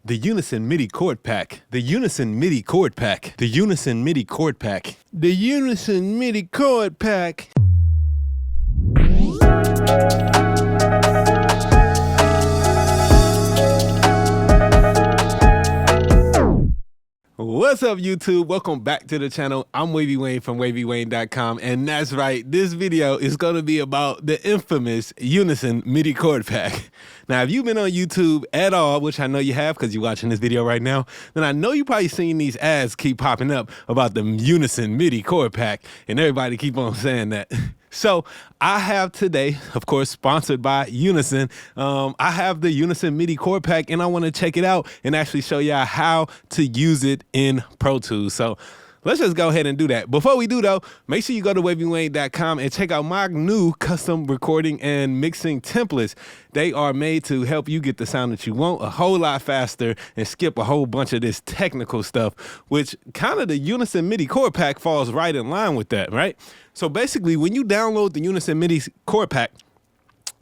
The Unison Midi Chord Pack. The Unison Midi Chord Pack. The Unison Midi Chord Pack. The Unison Midi Chord Pack. What's up, YouTube? Welcome back to the channel. I'm Wavy Wayne from WavyWayne.com, and that's right, this video is going to be about the infamous Unison Midi Chord Pack. Now, if you've been on YouTube at all, which I know you have because you're watching this video right now, then I know you probably seen these ads keep popping up about the Unison Midi Chord Pack, and everybody keep on saying that. So I have today, of course, sponsored by Unison. I have the Unison Midi Chord Pack, and I want to check it out and actually show y'all how to use it in Pro Tools. So let's just go ahead and do that. Before we do, though, make sure you go to WavyWayne.com and check out my new custom recording and mixing templates. They are made to help you get the sound that you want a whole lot faster and skip a whole bunch of this technical stuff, which kind of the Unison Midi Chord Pack falls right in line with that, right? So basically, when you download the Unison Midi Chord Pack,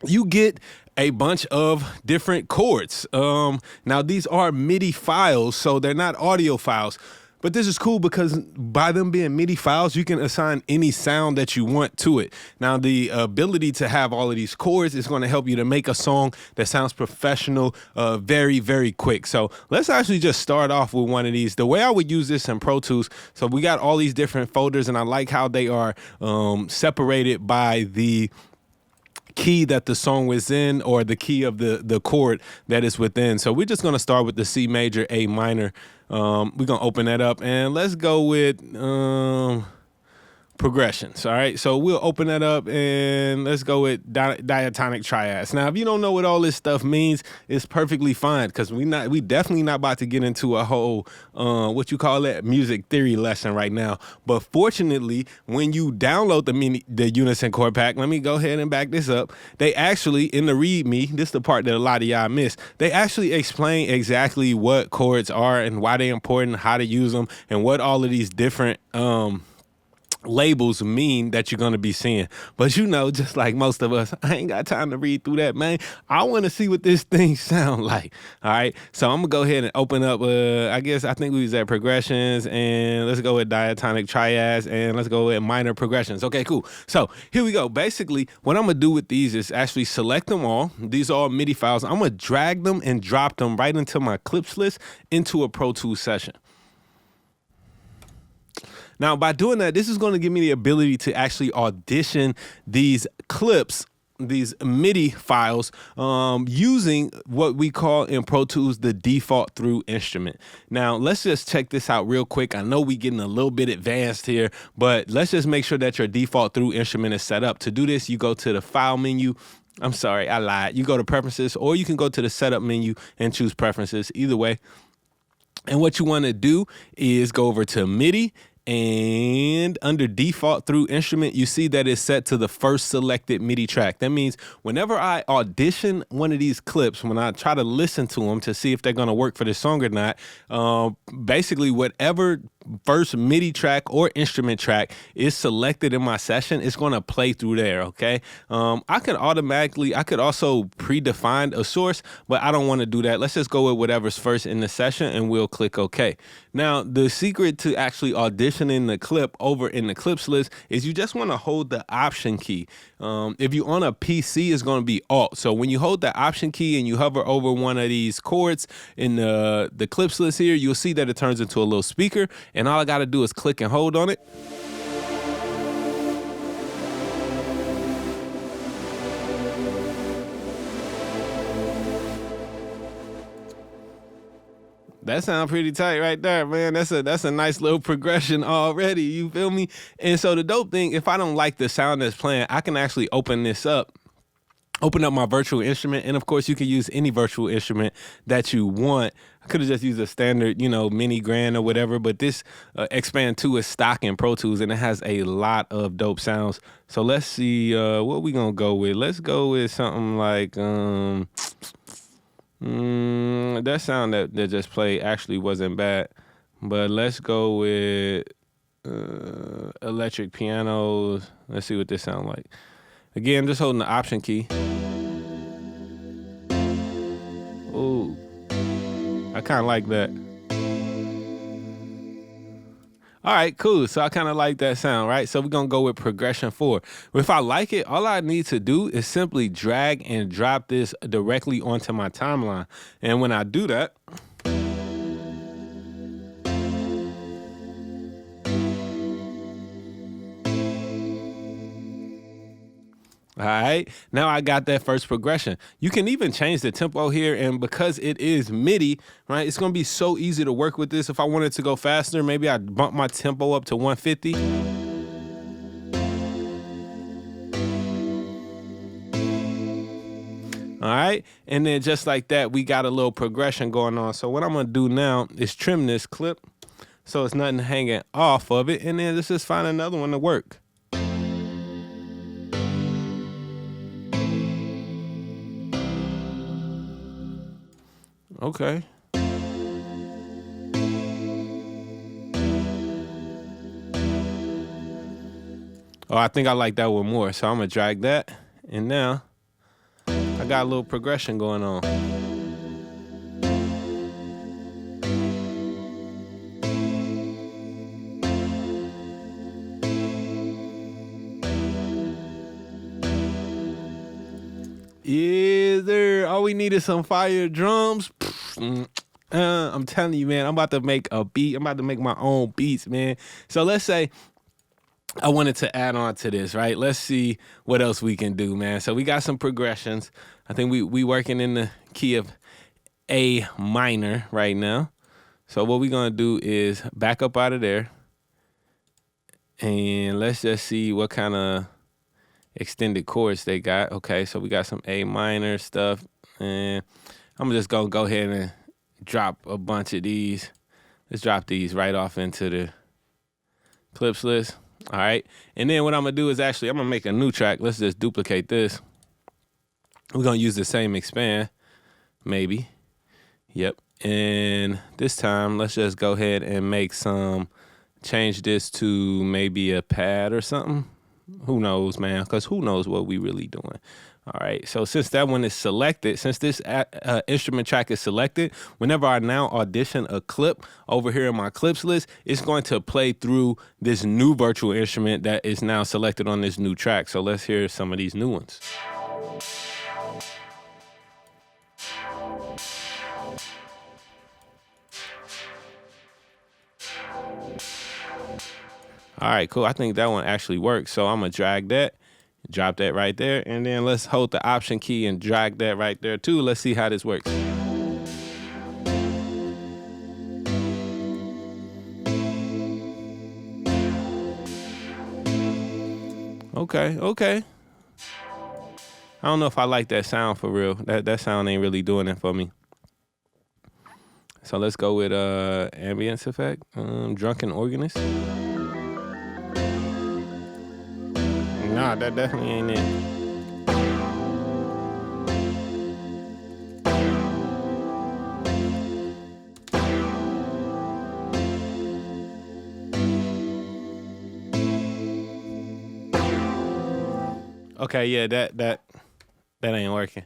you get a bunch of different chords. Now, these are MIDI files, so they're not audio files. But this is cool because by them being MIDI files, you can assign any sound that you want to it. Now, the ability to have all of these chords is going to help you to make a song that sounds professional very, very quick. So let's actually just start off with one of these. The way I would use this in Pro Tools, so we got all these different folders, and I like how they are separated by the key that the song was in, or the key of the chord that is within. So we're just going to start with the C major, A minor. We're going to open that up, and let's go with progressions. All right, so we'll open that up and let's go with diatonic triads. Now, if you don't know what all this stuff means, it's perfectly fine, because we definitely not about to get into a whole what you call it, music theory lesson right now. But fortunately, when you download the Unison Chord Pack, let me go ahead and back this up. They actually, in the README, this is the part that a lot of y'all miss, they actually explain exactly what chords are and why they're important, how to use them, and what all of these different labels mean that you're going to be seeing. But you know, just like most of us, I ain't got time to read through that, man. I want to see what this thing sound like. All right, so I'm gonna go ahead and open up I think we was at progressions, and let's go with diatonic triads, and let's go with minor progressions. Okay, cool. So here we go. Basically, what I'm gonna do with these is actually select them all. These are all MIDI files. I'm gonna drag them and drop them right into my clips list into a Pro Tools session. Now, by doing that, this is going to give me the ability to actually audition these clips, these MIDI files, using what we call in Pro Tools the default through instrument. Now, let's just check this out real quick. I know we're getting a little bit advanced here, but let's just make sure that your default through instrument is set up. To do this, you go to the File menu. I'm sorry, I lied. You go to Preferences, or you can go to the Setup menu and choose Preferences, either way. And what you want to do is go over to MIDI, and under default through instrument, you see that it's set to the first selected MIDI track. That means whenever I audition one of these clips, when I try to listen to them to see if they're going to work for this song or not, basically whatever first MIDI track or instrument track is selected in my session, it's going to play through there. Okay. I could also predefine a source, but I don't want to do that. Let's just go with whatever's first in the session, and we'll click OK. Now, the secret to actually auditioning the clip over in the clips list is you just want to hold the Option key. If you're on a PC, it's going to be Alt. So when you hold the Option key and you hover over one of these chords in the clips list here, you'll see that it turns into a little speaker, and all I got to do is click and hold on it. That sounds pretty tight right there, man. That's a nice little progression already. You feel me? And so the dope thing, if I don't like the sound that's playing, I can actually open up my virtual instrument, and of course you can use any virtual instrument that you want. I could have just used a standard, mini grand or whatever, but this Expand 2 is stock in Pro Tools, and it has a lot of dope sounds. So let's see what we gonna go with. Let's go with something like that sound that just played actually wasn't bad, but let's go with electric pianos. Let's see what this sounds like. Again, I'm just holding the Option key. Ooh, I kind of like that. All right, cool. So I kind of like that sound, right? So we're going to go with progression 4. If I like it, all I need to do is simply drag and drop this directly onto my timeline. And when I do that, all right, now I got that first progression. You can even change the tempo here, and because it is MIDI, right, it's gonna be so easy to work with this. If I wanted to go faster, maybe I'd bump my tempo up to 150. All right, and then just like that, we got a little progression going on. So what I'm gonna do now is trim this clip so it's nothing hanging off of it, and then let's just find another one to work. Okay. Oh, I think I like that one more. So I'm gonna drag that. And now I got a little progression going on. Is there? All we need is some fire drums. I'm telling you, man, I'm about to make a beat. I'm about to make my own beats, man. So let's say I wanted to add on to this, right? Let's see what else we can do, man. So we got some progressions. I think we working in the key of A minor right now. So what we're gonna do is back up out of there, and let's just see what kind of extended chords they got. Okay, so we got some A minor stuff, and I'm just gonna go ahead and drop a bunch of these. Let's drop these right off into the clips list. All right, and then what I'm gonna do is actually I'm gonna make a new track. Let's just duplicate this. We're gonna use the same expand, maybe. Yep, and this time let's just go ahead and make some, change this to maybe a pad or something. Who knows, man, because who knows what we really doing. All right, so since that one is selected, since this instrument track is selected, whenever I now audition a clip over here in my clips list, it's going to play through this new virtual instrument that is now selected on this new track. So let's hear some of these new ones. All right, cool. I think that one actually works. So I'm gonna drag that, drop that right there, and then let's hold the Option key and drag that right there too. Let's see how this works. Okay, okay. I don't know if I like that sound for real. That sound ain't really doing it for me. So let's go with ambience effect, drunken organist. Nah, that definitely ain't it. Okay, yeah, that ain't working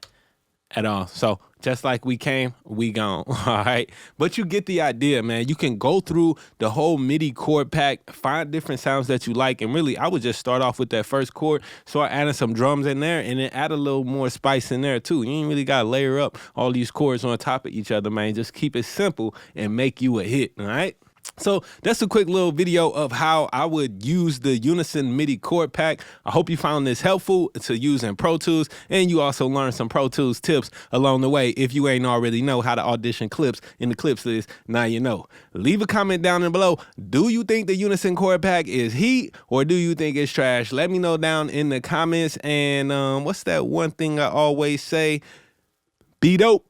at all. So just like we came, we gone. All right, but you get the idea, man. You can go through the whole MIDI chord pack, find different sounds that you like, and really I would just start off with that first chord, start adding some drums in there, and then add a little more spice in there too. You ain't really gotta layer up all these chords on top of each other, man. Just keep it simple and make you a hit. All right, so that's a quick little video of how I would use the Unison MIDI chord pack. I hope you found this helpful to use in Pro Tools, and you also learned some Pro Tools tips along the way. If you ain't already know how to audition clips in the clips list, now you know. Leave a comment down below. Do you think the Unison chord pack is heat, or do you think it's trash? Let me know down in the comments. And what's that one thing I always say? Be dope.